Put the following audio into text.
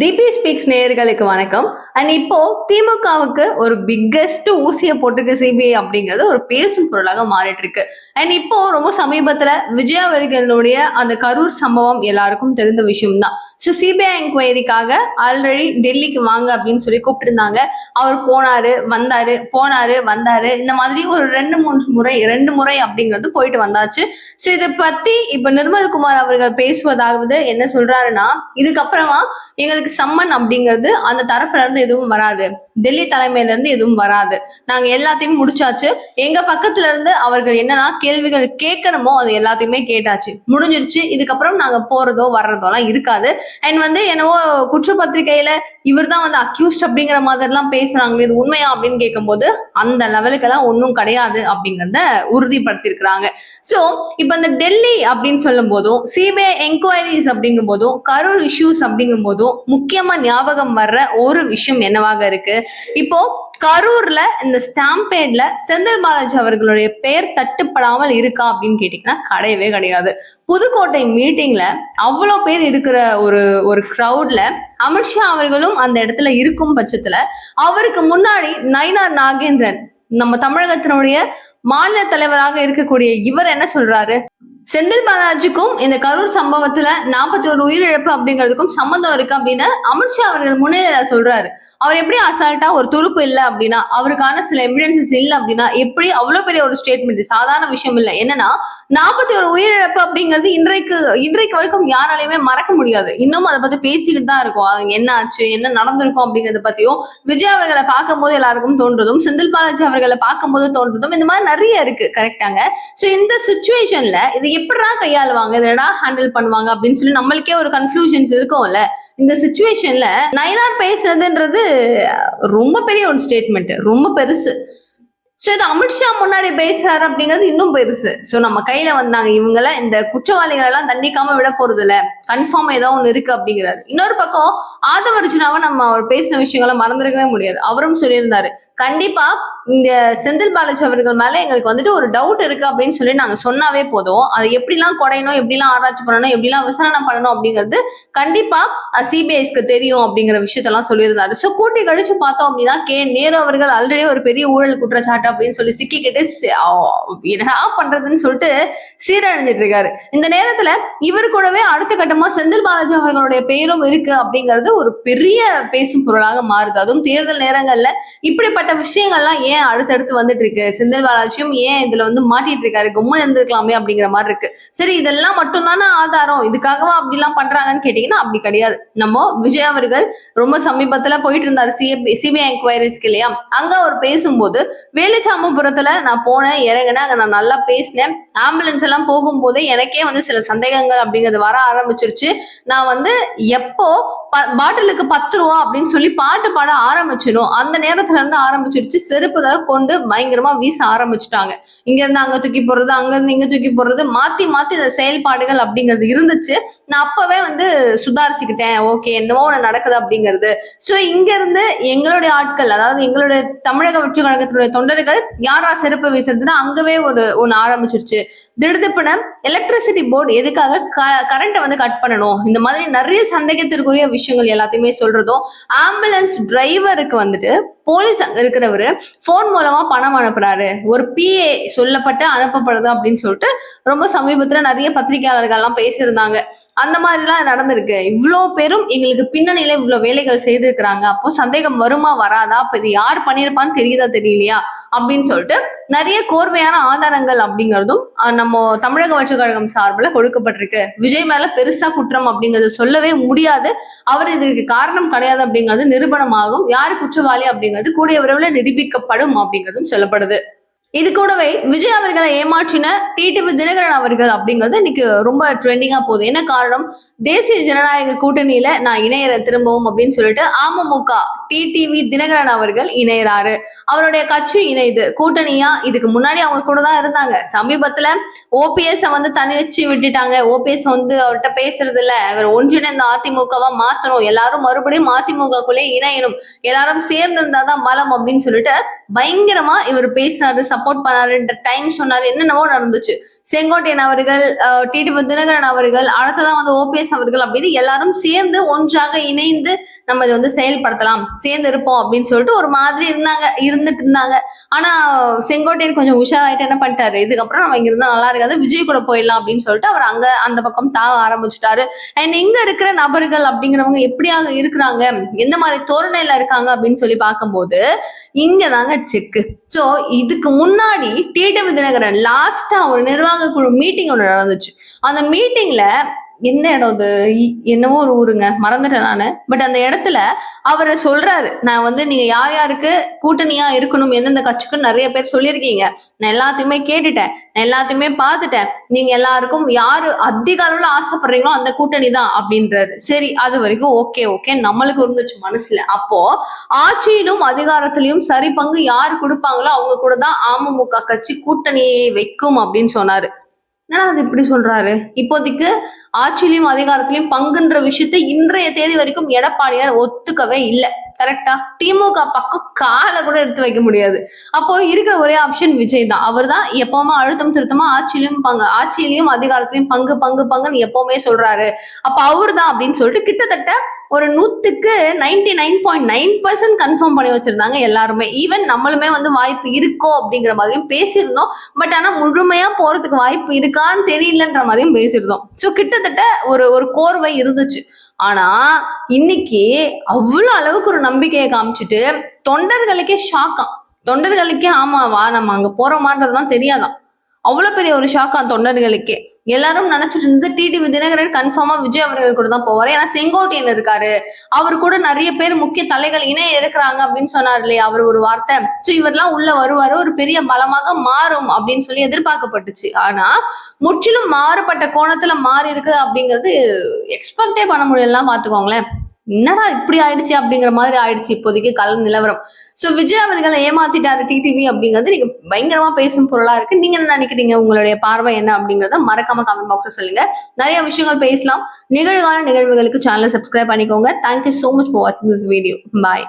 DP speaks நேயர்களுக்கு வணக்கம். And இப்போ திமுகவுக்கு ஒரு பிக்கெஸ்ட் ஊசியை போட்டுக்கு சிபிஐ அப்படிங்கிறது ஒரு பேசும் பொருளாக மாறிட்டு இருக்கு. அண்ட் இப்போ ரொம்ப சமீபத்துல விஜய் அவர்களுடைய அந்த கரூர் சம்பவம் எல்லாருக்கும் தெரிந்த விஷயம் தான். ஸோ சிபிஐ என்கொயரிக்காக ஆல்ரெடி டெல்லிக்கு வாங்க அப்படின்னு சொல்லி கூப்பிட்டுருந்தாங்க. அவர் போனாரு வந்தாரு இந்த மாதிரி ஒரு ரெண்டு முறை அப்படிங்கிறது போயிட்டு வந்தாச்சு. ஸோ இதை பத்தி இப்ப நிர்மல்குமார் அவர்கள் பேசுவதாவது என்ன சொல்றாருன்னா, இதுக்கப்புறமா எங்களுக்கு சம்மன் அப்படிங்கிறது அந்த தரப்புல இருந்து எதுவும் வராது, டெல்லி தலைமையில இருந்து எதுவும் வராது, நாங்க எல்லாத்தையும் முடிச்சாச்சு, எங்க பக்கத்துல இருந்து அவர்கள் என்னன்னா கேள்விகள் கேட்கணுமோ அது எல்லாத்தையுமே கேட்டாச்சு, முடிஞ்சிருச்சு, இதுக்கப்புறம் நாங்க போறதோ வர்றதோ எல்லாம் இருக்காது. அண்ட் என்னவோ குற்றப்பத்திரிகையில இவர் தான் அக்யூஸ்ட் அப்படிங்கிற மாதிரி எல்லாம் பேசுறாங்களே, இது உண்மையா அப்படின்னு கேட்கும்போது அந்த லெவலுக்கு எல்லாம் ஒன்றும் கிடையாது அப்படிங்கிறத உறுதிப்படுத்திருக்கிறாங்க. சோ இப்ப இந்த டெல்லி அப்படின்னு சொல்லும் போதும், சிபிஐ என்கொயரிஸ் அப்படிங்கும் போதும், கரூர் இஷ்யூஸ் அப்படிங்கும் போதும் முக்கியமா ஞாபகம் வர்ற ஒரு விஷயம் என்னவாக இருக்கு, இப்போ கரூர்ல இந்த ஸ்டாம்பேட்ல செந்தில் பாலாஜி அவர்களுடைய பெயர் தட்டுப்படாமல் இருக்கா அப்படின்னு கேட்டீங்கன்னா கிடையவே கிடையாது. புதுக்கோட்டை மீட்டிங்ல அவ்வளோ பேர் இருக்கிற ஒரு ஒரு கிரவுட்ல அமித்ஷா அவர்களும் அந்த இடத்துல இருக்கும் பட்சத்துல அவருக்கு முன்னாடி நயினார் நாகேந்திரன், நம்ம தமிழகத்தினுடைய மாநில தலைவராக இருக்கக்கூடிய இவர் என்ன சொல்றாரு, செந்தில் பாலாஜிக்கும் இந்த கரூர் சம்பவத்துல 41 உயிரிழப்பு அப்படிங்கிறதுக்கும் சம்பந்தம் இருக்கு அப்படின்னு அமித்ஷா அவர்கள் முன்னிலையில சொல்றாரு. அவர் எப்படி அசால்ட்டா ஒரு துருப்பு இல்லை அப்படின்னா, அவருக்கான சில எவிடன்சஸ் இல்லை அப்படின்னா எப்படி அவ்வளவு பெரிய ஒரு ஸ்டேட்மெண்ட், சாதாரண விஷயம் இல்லை. என்னன்னா 41 உயிரிழப்பு அப்படிங்கிறது இன்றைக்கு வரைக்கும் யாராலையுமே மறக்க முடியாது. இன்னும் அதை பத்தி பேசிக்கிட்டு தான் இருக்கும். என்ன ஆச்சு, என்ன நடந்திருக்கும் அப்படிங்கறத பத்தியும் விஜய் அவர்களை பார்க்கும் போது எல்லாருக்கும் தோன்றதும், செந்தில் பாலாஜி அவர்களை பார்க்கும் போது தோன்றதும், இந்த மாதிரி நிறைய இருக்கு. கரெக்டாங்க. சோ இந்த சுச்சுவேஷன்ல இது எப்படிதான் கையாளுவாங்க, இதடா ஹேண்டில் பண்ணுவாங்க அப்படின்னு சொல்லி நம்மளுக்கே ஒரு கன்ஃபியூஷன்ஸ் இருக்கும்ல. இந்த சுச்சுவேஷன்ல நயினார் பேசுறதுன்றது ரொம்ப பெரிய ஒரு ஸ்டேட்மெண்ட், ரொம்ப பெருசு. சோ இது அமித்ஷா முன்னாடி பேசுறாரு அப்படிங்கிறது இன்னும் பெருசு. சோ நம்ம கையில வந்தாங்க இவங்கள, இந்த குற்றவாளிகள் எல்லாம் தண்டிக்காம விட போறது இல்ல, கன்ஃபார்ம் ஏதோ ஒண்ணு இருக்கு அப்படிங்கிறாரு. இன்னொரு பக்கம் ஆதவர்ஜுனாவை நம்ம அவர் பேசின விஷயங்களை மறந்துருக்கவே முடியாது. அவரும் சொல்லியிருந்தாரு, கண்டிப்பா இந்த செந்தில் பாலாஜி அவர்கள் மேல எங்களுக்கு ஒரு டவுட் இருக்கு அப்படின்னு சொல்லி நாங்க சொன்னாவே போதும், அதை எப்படிலாம் குறையணும், எப்படிலாம் ஆராய்ச்சி பண்ணணும், எப்படிலாம் விசாரணை பண்ணணும் அப்படிங்கிறது கண்டிப்பா சிபிஐஸ்க்கு தெரியும் அப்படிங்கிற விஷயத்தெல்லாம் சொல்லியிருந்தாரு. சோ கூட்டி கழிச்சு பார்த்தோம் அப்படின்னா நேரு அவர்கள் ஆல்ரெடி ஒரு பெரிய ஊழல் குற்றச்சாட்டு அப்படின்னு சொல்லி சிக்கிக்கிட்டு என்னடா பண்றதுன்னு சொல்லிட்டு சீரழிஞ்சிட்டு இருக்காரு. இந்த நேரத்துல இவர் கூடவே அடுத்த கட்டமா செந்தில் பாலாஜி அவர்களுடைய பெயரும் இருக்கு அப்படிங்கிறது ஒரு பெரிய பேசும் பொருளாக மாறுது. அதுவும் தேர்தல் நேரங்கள்ல இப்படிப்பட்ட விஷயங்கள்லாம் ஏன் அடுத்தடுத்து வந்துட்டு இருக்கு, செந்தில் பாலாஜியும் ஏன் இதுல மாட்டிட்டு இருக்காரு, கும்மன் இருந்திருக்கலாமே அப்படிங்கிற மாதிரி இருக்கு. சரி, இதெல்லாம் மட்டும் தானே ஆதாரம், இதுக்காகவா அப்படி எல்லாம் பண்றாங்கன்னு கேட்டீங்கன்னா அப்படி கிடையாது. நம்ம விஜய் அவர்கள் ரொம்ப சமீபத்துல போயிட்டு இருந்தாரு சிபிஐ என்கொயரிஸ்க்கு இல்லையா, அங்க அவர் பேசும்போது வேலுச்சாமிபுரத்துல நான் போனேன், இறங்கினேன், அங்க நான் நல்லா பேசினேன், ஆம்புலன்ஸ் எல்லாம் போகும்போது எனக்கே சில சந்தேகங்கள் அப்படிங்கிறது வர ஆரம்பிச்சிருச்சு, நான் எப்போ பாட்டிலுக்கு 10 ரூபா அப்படின்னு சொல்லி பாட்டு பாட ஆரம்பிச்சனும் அந்த நேரத்துல இருந்து ஆரம்பிச்சிருச்சு செருப்புகளை கொண்டு பயங்கரமா வீச ஆரம்பிச்சுட்டாங்க. இங்க இருந்து அங்க தூக்கி போடுறது, அங்க இருந்து இங்க தூக்கி போடுறது, மாத்தி மாத்தி இந்த செயல்பாடுகள் அப்படிங்கிறது இருந்துச்சு. நான் அப்பவே சுதாரிச்சுக்கிட்டேன், ஓகே என்னவோ நடக்குது அப்படிங்கிறது. சோ இங்க இருந்து எங்களுடைய ஆட்கள், அதாவது எங்களுடைய தமிழக வெற்றி கழகத்தினுடைய தொண்டர்கள் யாரா செருப்பு வீசுறதுன்னா அங்கவே ஒண்ணு ஆரம்பிச்சிருச்சு. திடுதிப்புன எலக்ட்ரிசிட்டி போர்டு எதுக்காக கரண்ட்டை கட் பண்ணணும், இந்த மாதிரி நிறைய சந்தேகத்திற்குரிய விஷயங்கள் எல்லாத்தையுமே சொல்றதும், ஆம்புலன்ஸ் டிரைவருக்கு போலீஸ் அங்க இருக்கிறவரு போன் மூலமா பணம் அனுப்புறாரு, ஒரு பிஏ சொல்லப்பட்டு அனுப்பப்படுது அப்படின்னு சொல்லிட்டு ரொம்ப சமீபத்துல நிறைய பத்திரிகையாளர்கள் எல்லாம் பேசியிருந்தாங்க. அந்த மாதிரி எல்லாம் நடந்திருக்கு. இவ்வளோ பேரும் எங்களுக்கு பின்னணியில இவ்வளவு வேலைகள் செய்திருக்கிறாங்க, அப்போ சந்தேகம் வருமா வராதா, அப்ப இது யார் பண்ணிருப்பான்னு தெரியுதா தெரியலையா அப்படின்னு சொல்லிட்டு நிறைய கோர்வையான ஆதாரங்கள் அப்படிங்கிறதும் நம்ம தமிழக வெற்றி கழகம் சார்பில் கொடுக்கப்பட்டிருக்கு. விஜய் மேல பெருசா குற்றம் அப்படிங்கிறது சொல்லவே முடியாது, அவர் இதுக்கு காரணம் கிடையாது அப்படிங்கிறது நிரூபணமாகும், யாரு குற்றவாளி அப்படிங்கிறது கூடிய விரைவில் நிரூபிக்கப்படும் அப்படிங்கிறதும் சொல்லப்படுது. இது கூடவே விஜய் அவர்களை ஏமாற்றின டிடிவி தினகரன் அவர்கள் அப்படிங்கிறது இன்னைக்கு ரொம்ப ட்ரெண்டிங்கா போகுது. என்ன காரணம், தேசிய ஜனநாயக கூட்டணியில நான் இணையற திரும்பவும் அப்படின்னு சொல்லிட்டு அமமுக டிடிவி தினகரன் அவர்கள் இணையறாரு. அவருடைய கட்சி இணைது கூட்டணியா, இதுக்கு முன்னாடி அவங்க கூட தான் இருந்தாங்க. சமீபத்துல ஓபிஎஸ் தனிச்சு விட்டுட்டாங்க. ஓபிஎஸ் அவர்கிட்ட பேசுறது இல்ல, அவர் ஒன்றிணைந்த அதிமுகவா மாத்தணும், எல்லாரும் மறுபடியும் அதிமுகக்குள்ளே இணையணும், எல்லாரும் சேர்ந்து இருந்தாதான் பலம் அப்படின்னு சொல்லிட்டு பயங்கரமா இவர் பேசினாரு, சப்போர்ட் பண்ணாரு, டைம் சொன்னாரு, என்னென்னவோ நடந்துச்சு. செங்கோட்டையன் அவர்கள், டிடிவி தினகரன் அவர்கள், அடுத்ததான் வந்து ஓபிஎஸ் அவர்கள் அப்படின்னு எல்லாரும் சேர்ந்து ஒன்றாக இணைந்து நம்ம இதை வந்து செயல்படுத்தலாம், சேர்ந்து இருப்போம் அப்படின்னு சொல்லிட்டு ஒரு மாதிரி இருந்துட்டு இருந்தாங்க. ஆனா செங்கோட்டையன் கொஞ்சம் உஷாராயிட்டு என்ன பண்ணிட்டாரு, இதுக்கப்புறம் நம்ம இங்க இருந்தா நல்லா இருக்காது, விஜய் கூட போயிடலாம் அப்படின்னு சொல்லிட்டு அவர் அந்த பக்கம் தாக ஆரம்பிச்சுட்டாரு. அண்ட் இங்க இருக்கிற நபர்கள் அப்படிங்கிறவங்க எப்படியாக இருக்கிறாங்க, எந்த மாதிரி தோரணையில இருக்காங்க அப்படின்னு சொல்லி பார்க்கும்போது இங்கதாங்க செக்கு. சோ இதுக்கு முன்னாடி டிடிவி தினகரன் லாஸ்டா ஒரு நிர்வாக குழு மீட்டிங் ஒன்று நடந்துச்சு. அந்த மீட்டிங்ல எந்த இடம் அது, என்னவோ ஒரு ஊருங்க, மறந்துட்டேன் நானு. பட் அந்த இடத்துல அவர் சொல்றாரு, நான் வந்து நீங்க யார் யாருக்கு கூட்டணியா இருக்கணும், எந்தெந்த கட்சிக்குன்னு நிறைய பேர் சொல்லியிருக்கீங்க, நான் எல்லாத்தையுமே கேட்டுட்டேன், நான் எல்லாத்தையுமே பார்த்துட்டேன், நீங்க எல்லாருக்கும் யாரு அதிக அளவுல ஆசைப்படுறீங்களோ அந்த கூட்டணி தான் அப்படின்றாரு. சரி, அது வரைக்கும் ஓகே நம்மளுக்கு இருந்துச்சு மனசுல. அப்போ ஆட்சியிலும் அதிகாரத்திலையும் சரி பங்கு யார் கொடுப்பாங்களோ அவங்க கூட தான் அமமுக கட்சி கூட்டணியை வைக்கும் அப்படின்னு சொன்னாரு. ஏன்னா அது இப்படி சொல்றாரு, இப்போதைக்கு ஆட்சியிலையும் அதிகாரத்திலையும் பங்குன்ற விஷயத்தை இன்றைய தேதி வரைக்கும் எடப்பாடியார் ஒத்துக்கவே இல்லை. கரெக்டா? திமுக பக்கம் காலை கூட எடுத்து வைக்க முடியாது. அப்போ இருக்கிற ஒரே ஆப்ஷன் விஜய் தான். அவர் தான் எப்பவுமே அழுத்தம் திருத்தமா ஆட்சியிலையும் அதிகாரத்திலையும் பங்குன்னு எப்பவுமே சொல்றாரு. அப்ப அவர் தான் அப்படின்னு சொல்லிட்டு கிட்டத்தட்ட ஒரு 100க்கு 99.9% கன்ஃபார்ம் பண்ணி வச்சிருந்தாங்க எல்லாருமே. ஈவன் நம்மளுமே வந்து வாய்ப்பு இருக்கோ அப்படிங்கிற மாதிரியும் பேசியிருந்தோம். பட் ஆனா முழுமையா போறதுக்கு வாய்ப்பு இருக்கான்னு தெரியலன்ற மாதிரியும் பேசியிருந்தோம். சோ கிட்டத்தட்ட ஒரு கோர்வை இருந்துச்சு. ஆனா இன்னைக்கு அவ்வளவு அளவுக்கு ஒரு நம்பிக்கையை காமிச்சிட்டு தொண்டர்களுக்கே ஷாக்காம். தொண்டர்களுக்கே ஆமாவா நம்ம அங்க போறோமான்றதுலாம் தெரியாதான். அவ்வளவு பெரிய ஒரு ஷாக்கா தொண்டர்களுக்கே. எல்லாரும் நினைச்சிட்டு இருந்து டிடிவி தினகரன் கன்ஃபார்மா விஜய் அவர்கள் கூட தான் போவாரு. ஏன்னா செங்கோட்டையன் இருக்காரு, அவர் கூட நிறைய பேர் முக்கிய தலைகள் இணைய இருக்கிறாங்க அப்படின்னு சொன்னார் இல்லையா அவர் ஒரு வார்த்தை. சோ இவரெல்லாம் உள்ள வருவாரு, ஒரு பெரிய பலமாக மாறும் அப்படின்னு சொல்லி எதிர்பார்க்கப்பட்டுச்சு. ஆனா முற்றிலும் மாறுபட்ட கோணத்துல மாறி இருக்கு அப்படிங்கிறது எக்ஸ்பெக்டே பண்ண முடியலாம். பாத்துக்கோங்களேன், என்னடா இப்படி ஆயிடுச்சு அப்படிங்கிற மாதிரி ஆயிடுச்சு இப்போதைக்கு கள நிலவரம். சோ விஜய் அவர்களை ஏமாத்திட்டாரு டிடிவி அப்படிங்கிறது நீங்க பயங்கரமா பேசும் பொருளா இருக்கு. நீங்க என்ன நினைக்கிறீங்க, உங்களுடைய பார்வை என்ன அப்படிங்கறத மறக்காம கமெண்ட் பாக்ஸ்ல சொல்லுங்க. நிறைய விஷயங்கள் பேசலாம். நிகழ்கால நிகழ்வுகளுக்கு சேனலை சப்ஸ்கிரைப் பண்ணிக்கோங்க. தேங்க்யூ சோ மச் ஃபார் வாட்சிங் திஸ் வீடியோ. பாய்.